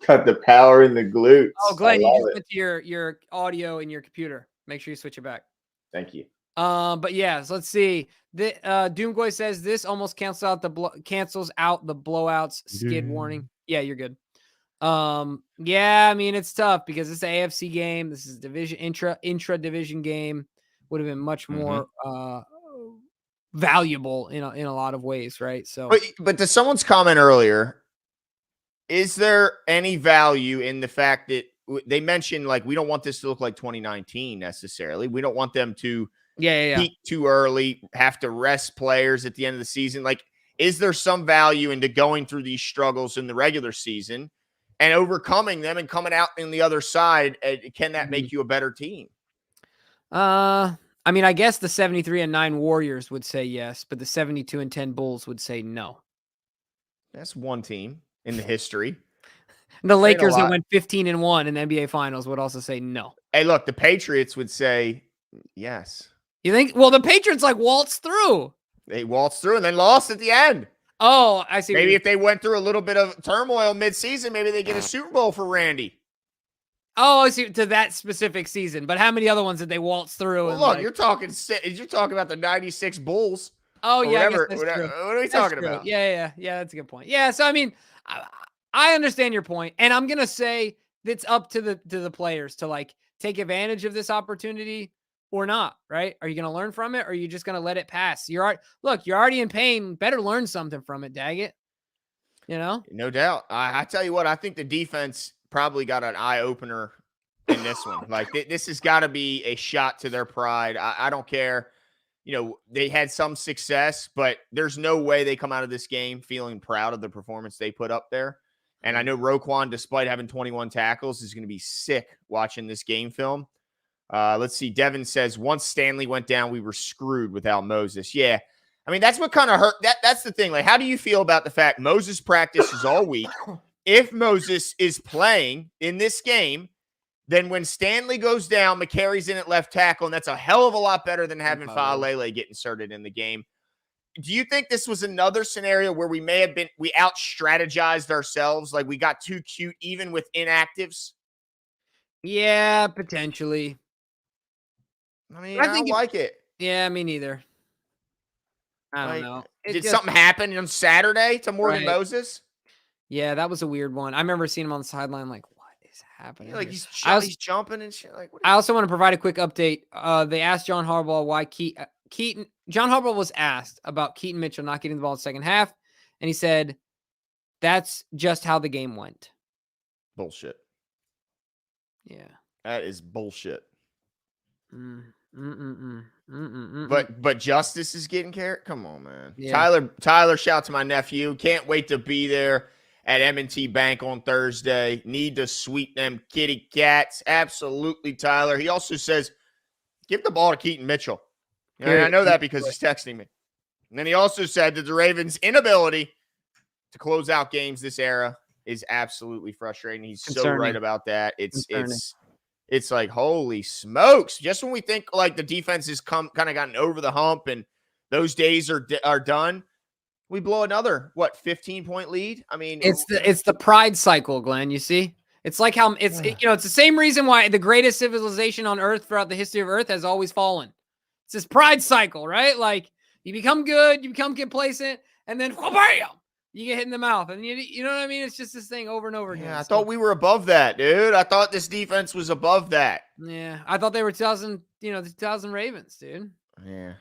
Got the power in the glutes. Oh, Glenn, you just went to your audio in your computer. Make sure you switch it back. Thank you. But yeah, so let's see. Doomgoy says this almost cancels out the blowouts skid warning. Yeah, you're good. Yeah, I mean it's tough because it's an AFC game. This is division intra division game. Would have been much more valuable in a lot of ways, right? So, but to someone's comment earlier, is there any value in the fact that they mentioned, like, we don't want this to look like 2019 necessarily. We don't want them to peak too early, have to rest players at the end of the season. Like, is there some value into going through these struggles in the regular season and overcoming them and coming out in the other side? Can that make you a better team? I mean, I guess the 73-9 Warriors would say yes, but the 72-10 Bulls would say no. That's one team in the history. The Lakers that went 15-1 in the NBA Finals would also say no. Hey, look, the Patriots would say yes. You think? Well, the Patriots waltzed through. They waltzed through and then lost at the end. Oh, I see. Maybe if they went through a little bit of turmoil mid-season, maybe they get a Super Bowl for Randy. Oh, I see. To that specific season, but how many other ones did they waltz through? Well, look, you're talking about the '96 Bulls. Oh yeah, whatever. What are we talking about? Yeah. That's a good point. Yeah, so I mean, I understand your point, and I'm gonna say it's up to the players to like take advantage of this opportunity or not. Right? Are you gonna learn from it, or are you just gonna let it pass? You're already in pain. Better learn something from it, dag it. You know? No doubt. I tell you what, I think the defense probably got an eye opener in this one. Like, this has got to be a shot to their pride. I don't care. You know, they had some success, but there's no way they come out of this game feeling proud of the performance they put up there. And I know Roquan, despite having 21 tackles, is going to be sick watching this game film. Let's see. Devin says, once Stanley went down, we were screwed without Moses. Yeah. I mean, that's what kind of hurt. That's the thing. Like, how do you feel about the fact Moses practices all week? If Moses is playing in this game, then when Stanley goes down, McCary's in at left tackle, and that's a hell of a lot better than having Faalele get inserted in the game. do you think this was another scenario where we out strategized ourselves? Like we got too cute even with inactives? Yeah, potentially. I mean, I don't like it. Yeah, me neither. I don't Like, know. did something happen on Saturday to Morgan Right. Moses? Yeah, that was a weird one. I remember seeing him on the sideline like, what is happening? Yeah, like here? he's jumping and shit. Like, I also want to provide a quick update. They asked John Harbaugh why Keaton. John Harbaugh was asked about Keaton Mitchell not getting the ball in the second half, and he said, "That's just how the game went." bullshit. Yeah, That is bullshit. But But Justice is getting carried. Come on, man. Yeah. Tyler, shout out to my nephew. Can't wait to be there at M&T Bank on Thursday. Need to sweep them kitty cats. Absolutely, Tyler. He also says, give the ball to Keaton Mitchell. And I know that because he's texting me. And then he also said that the Ravens' inability to close out games this era is absolutely frustrating. He's so right about that. It's like, holy smokes. Just when we think like the defense has kind of gotten over the hump and those days are done, we blow another 15-point lead. I mean, it's the pride cycle, Glenn. You see, it's like how it's it's the same reason why the greatest civilization on Earth throughout the history of Earth has always fallen. It's this pride cycle, right? Like you become good, you become complacent, and then bam, you get hit in the mouth, and you know what I mean? It's just this thing over and over again. Yeah, I thought we were above that, dude. I thought this defense was above that. Yeah, I thought they were 2000, the 2000 Ravens, dude. Yeah,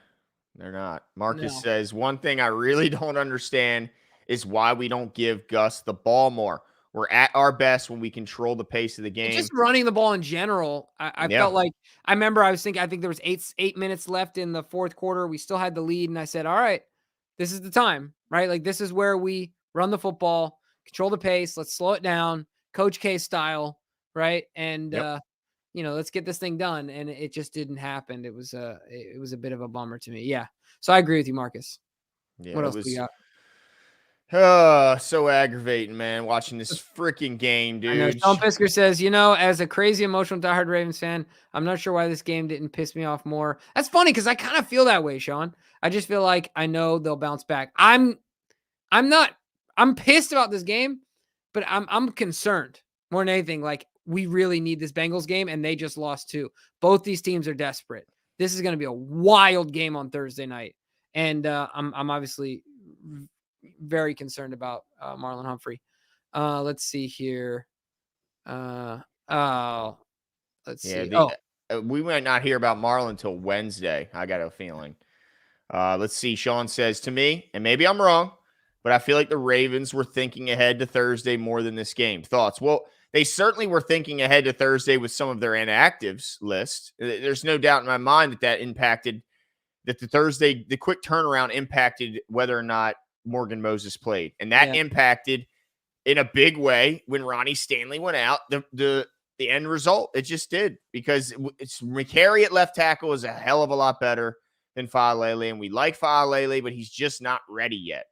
they're not. Marcus says, one thing I really don't understand is why we don't give Gus the ball more. We're at our best when we control the pace of the game. Just running the ball in general. I felt like I think there was 8 minutes left in the fourth quarter. We still had the lead, and I said, all right, this is the time, right? Like this is where we run the football, control the pace. Let's slow it down, Coach K style, right? And let's get this thing done. And it just didn't happen. It was a bit of a bummer to me. Yeah. So I agree with you, Marcus. Yeah, what else do we got? So aggravating, man, watching this freaking game, dude. I know. Sean Fisker says, as a crazy emotional diehard Ravens fan, I'm not sure why this game didn't piss me off more. That's funny because I kind of feel that way, Sean. I just feel like I know they'll bounce back. I'm pissed about this game, but I'm concerned more than anything. Like we really need this Bengals game, and they just lost too. Both these teams are desperate. This is going to be a wild game on Thursday night, and I'm obviously very concerned about Marlon Humphrey. Let's see here. Let's see. We might not hear about Marlon until Wednesday. I got a feeling. Let's see. Sean says to me, and maybe I'm wrong, but I feel like the Ravens were thinking ahead to Thursday more than this game. Thoughts? Well, they certainly were thinking ahead to Thursday with some of their inactives list. There's no doubt in my mind that impacted that the quick turnaround impacted whether or not Morgan Moses played. And that impacted in a big way when Ronnie Stanley went out, the end result. It just did because it's McCary at left tackle is a hell of a lot better than Faalele. And we like Faalele, but he's just not ready yet.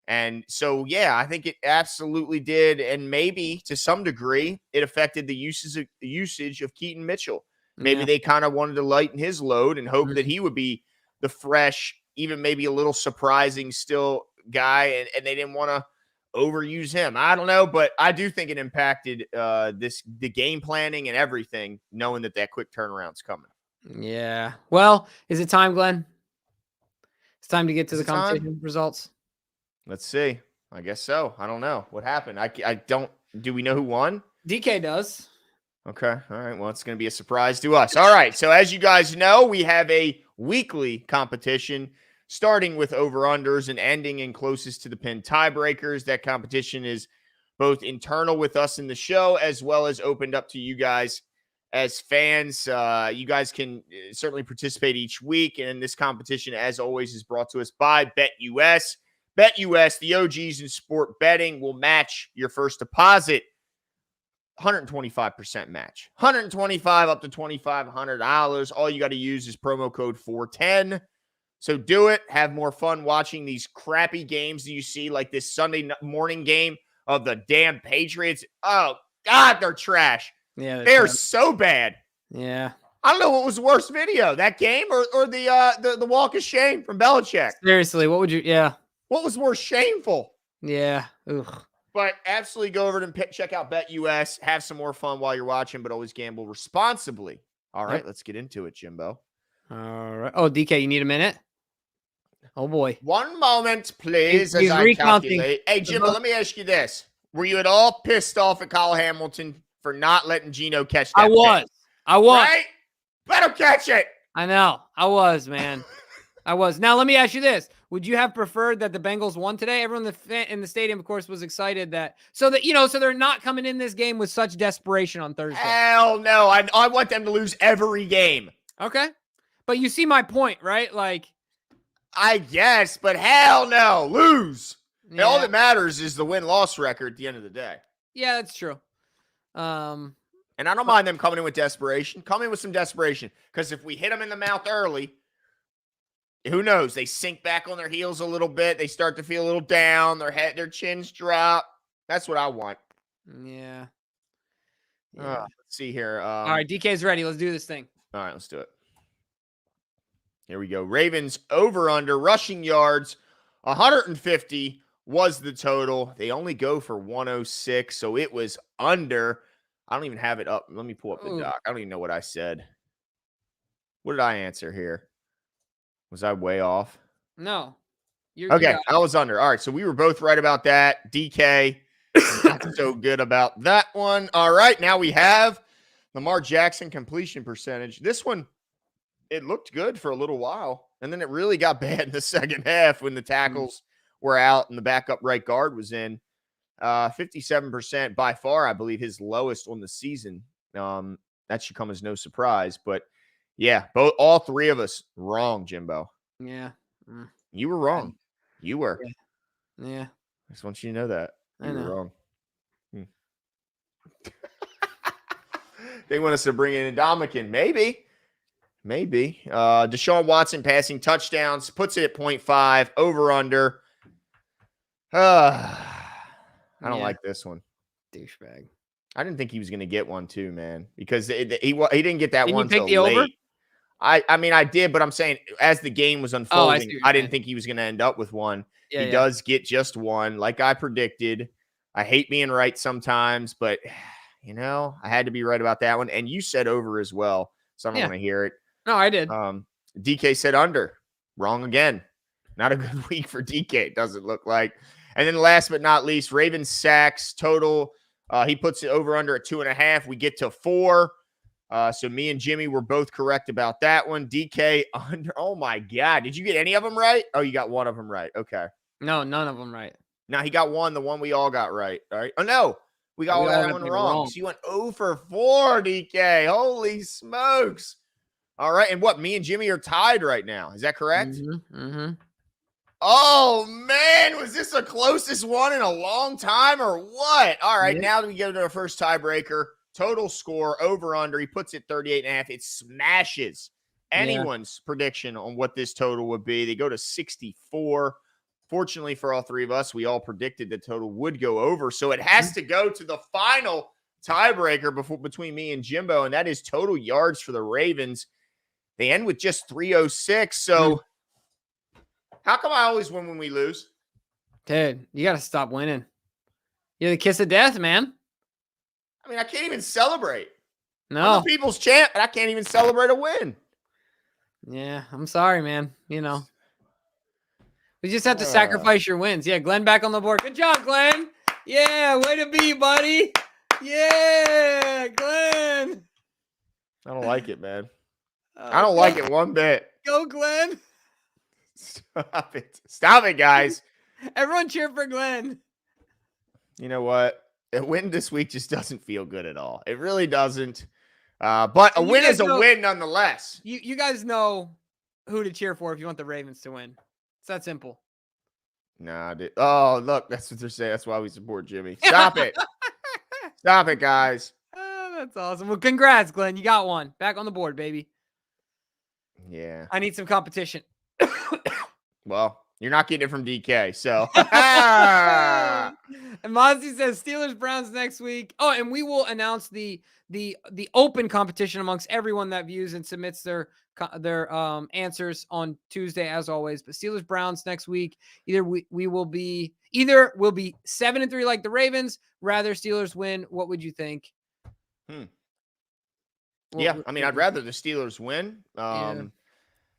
And so, yeah, I think it absolutely did. And maybe to some degree, it affected the usage of Keaton Mitchell. Maybe they kind of wanted to lighten his load and hope that he would be the fresh, even maybe a little surprising still guy. And they didn't want to overuse him. I don't know, but I do think it impacted the game planning and everything, knowing that quick turnaround's coming. Yeah. Well, is it time, Glenn? It's time to get to the competition results. Let's see. I guess so. I don't know what happened. I don't. Do we know who won? DK does. Okay. All right. Well, it's going to be a surprise to us. All right. So as you guys know, we have a weekly competition starting with over-unders and ending in closest to the pin tiebreakers. That competition is both internal with us in the show as well as opened up to you guys as fans. You guys can certainly participate each week. And this competition, as always, is brought to us by BetUS. BetUS, the OGs in sport betting, will match your first deposit. 125% match. 125 up to $2,500. All you got to use is promo code 410. So do it. Have more fun watching these crappy games that you see, like this Sunday morning game of the damn Patriots. Oh, God, they're trash. Yeah, they're so bad. Yeah. I don't know what was the worst video, that game or the walk of shame from Belichick. Seriously, what would you? Yeah. What was more shameful? Yeah. Ugh. But absolutely go over and check out BetUS. Have some more fun while you're watching, but always gamble responsibly. All right, let's get into it, Jimbo. All right. Oh, DK, you need a minute? Oh, boy. One moment, please, He's as I recounting. calculate. Hey, Jimbo, let me ask you this. Were you at all pissed off at Kyle Hamilton for not letting Geno catch that I was. pick? I was. Right? Let him catch it. I know. I was, man. I was. Now, let me ask you this. Would you have preferred that the Bengals won today? Everyone in the stadium, of course, was excited so they're not coming in this game with such desperation on Thursday. Hell no. I want them to lose every game. Okay. But you see my point, right? Like, I guess, but hell no. Lose. yeah. All that matters is the win-loss record at the end of the day. Yeah, that's true. And I don't mind them coming in with desperation. Come in with some desperation. Because if we hit them in the mouth early, who knows? They sink back on their heels a little bit. They start to feel a little down. Their chins drop. That's what I want. Yeah. Let's see here. All right, DK's ready. Let's do this thing. All right, let's do it. Here we go. Ravens over under rushing yards. 150 was the total. They only go for 106, so it was under. I don't even have it up. Let me pull up the doc. I don't even know what I said. What did I answer here? Was I way off? No. Okay, I was under. All right, so we were both right about that. DK, not so good about that one. All right, now we have Lamar Jackson completion percentage. This one, it looked good for a little while, and then it really got bad in the second half when the tackles were out and the backup right guard was in. 57% by far, I believe, his lowest on the season. That should come as no surprise. But yeah, all three of us wrong, Jimbo. Yeah. You were wrong. You were. Yeah. I just want you to know that. You were wrong. They want us to bring in Ndamukong. Maybe. Deshaun Watson passing touchdowns, puts it at 0.5, over under. I don't like this one. Douchebag. I didn't think he was going to get one too, man, because he didn't get that one till late. over? I mean, I did, but I'm saying as the game was unfolding, I didn't think he was going to end up with one. He does get just one, like I predicted. I hate being right sometimes, but, I had to be right about that one. And you said over as well, so I don't want to hear it. No, I did. DK said under. Wrong again. Not a good week for DK, it doesn't look like. And then last but not least, Ravens sacks total. He puts it over under at 2.5. We get to 4. So me and Jimmy were both correct about that one. DK under. Oh my God. Did you get any of them right? Oh, you got one of them right. Okay. No, none of them right. Now he got one, the one we all got right. All right. Oh no. We got that one wrong. So you went 0 for 4, DK. Holy smokes. All right. And what? Me and Jimmy are tied right now. Is that correct? Mm-hmm. Oh, man, was this the closest one in a long time or what? All right, now we go to our first tiebreaker. Total score, over under. He puts it 38.5. It smashes anyone's prediction on what this total would be. They go to 64. Fortunately for all three of us, we all predicted the total would go over. So it has to go to the final tiebreaker between me and Jimbo, and that is total yards for the Ravens. They end with just 306. So how come I always win when we lose? Dude, you got to stop winning. You're the kiss of death, man. I mean, I can't even celebrate. No. I'm the people's champ, and I can't even celebrate a win. Yeah, I'm sorry, man. We just have to sacrifice your wins. Yeah, Glenn back on the board. Good job, Glenn. Yeah, way to be, buddy. Yeah, Glenn. I don't like it, man. I don't like it one bit. Go, Glenn. Stop it. Stop it, guys. Everyone cheer for Glenn. You know what? A win this week just doesn't feel good at all. It really doesn't. But a win is a win nonetheless. You guys know who to cheer for if you want the Ravens to win. It's that simple. Nah, dude. Oh, look, that's what they're saying. That's why we support Jimmy. Stop it. Stop it, guys. Oh, that's awesome. Well, congrats, Glenn. You got one. Back on the board, baby. Yeah. I need some competition. Well, You're not getting it from DK. So, and Mozzie says Steelers Browns next week. Oh, and we will announce the open competition amongst everyone that views and submits their answers on Tuesday, as always. But Steelers Browns next week. Either we'll be 7-3 like the Ravens. Rather Steelers win. What would you think? Yeah, I mean, I'd rather the Steelers win.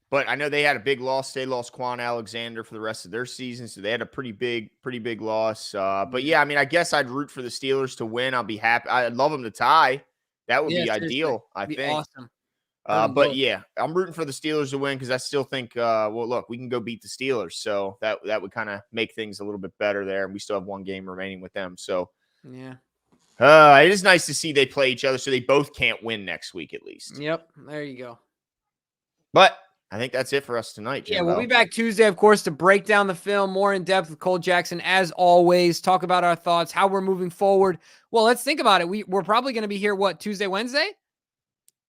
But I know they had a big loss. They lost Quan Alexander for the rest of their season, so they had a pretty big loss. But yeah, I mean, I guess I'd root for the Steelers to win. I'll be happy. I'd love them to tie. That would be ideal. I think. Awesome. But yeah, I'm rooting for the Steelers to win because I still think, well, look, we can go beat the Steelers, so that would kind of make things a little bit better there, and we still have one game remaining with them. So yeah, it is nice to see they play each other, so they both can't win next week at least. Yep, there you go. But I think that's it for us tonight, Jimbo. Yeah, we'll be back Tuesday, of course, to break down the film more in depth with Cole Jackson, as always. Talk about our thoughts, how we're moving forward. Well, let's think about it. We're probably going to be here, Tuesday, Wednesday?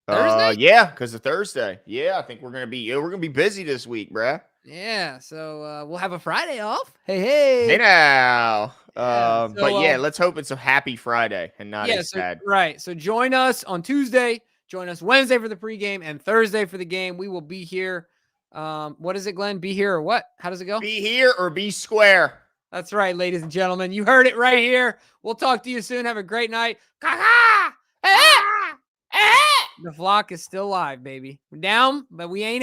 Thursday? Yeah, because of Thursday. Yeah, I think we're gonna be busy this week, bruh. Yeah, so we'll have a Friday off. Hey now. Yeah, but yeah, let's hope it's a happy Friday and not a sad. Right. So join us on Tuesday. Join us Wednesday for the pregame and Thursday for the game. We will be here. What is it, Glenn? Be here or what? How does it go? Be here or be square. That's right, ladies and gentlemen. You heard it right here. We'll talk to you soon. Have a great night. The flock is still live, baby. We're down, but we ain't